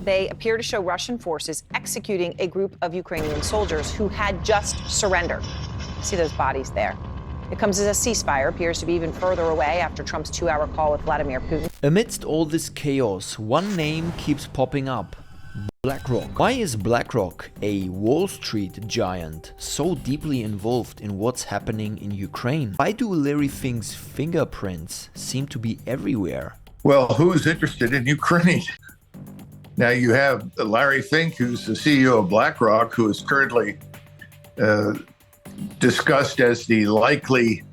They appear to show Russian forces executing a group of Ukrainian soldiers who had just surrendered. See those bodies there? It comes as a ceasefire appears to be even further away after Trump's 2-hour call with Vladimir Putin. Amidst all this chaos, one name keeps popping up: BlackRock. Why is BlackRock, a Wall Street giant, so deeply involved in what's happening in Ukraine? Why do Larry Fink's fingerprints seem to be everywhere? Well, who's interested in Ukraine? Now you have Larry Fink, who's the CEO of BlackRock, who is currently discussed as the likely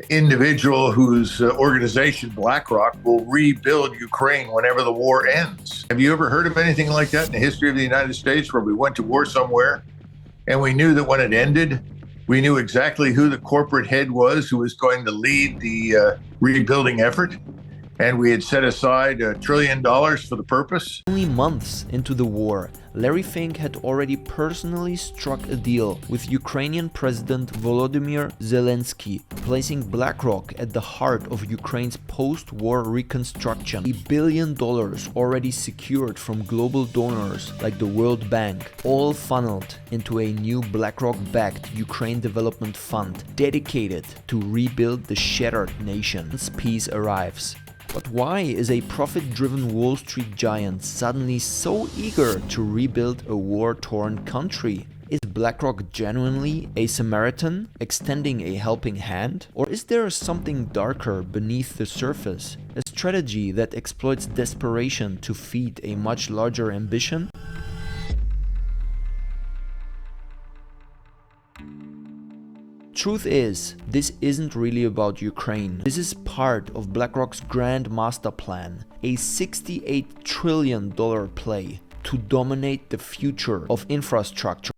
individual whose organization, BlackRock, will rebuild Ukraine whenever the war ends. Have you ever heard of anything like that in the history of the United States, where we went to war somewhere and we knew that when it ended, we knew exactly who the corporate head was who was going to lead the rebuilding effort? And we had set aside $1 trillion for the purpose. Only months into the war, Larry Fink had already personally struck a deal with Ukrainian President Volodymyr Zelensky, placing BlackRock at the heart of Ukraine's post-war reconstruction. $1 billion already secured from global donors like the World Bank, all funneled into a new BlackRock-backed Ukraine Development Fund dedicated to rebuild the shattered nation once peace arrives. But why is a profit-driven Wall Street giant suddenly so eager to rebuild a war-torn country? Is BlackRock genuinely a Samaritan, extending a helping hand? Or is there something darker beneath the surface, a strategy that exploits desperation to feed a much larger ambition? Truth is, this isn't really about Ukraine. This is part of BlackRock's grand master plan, a $68 trillion play to dominate the future of infrastructure.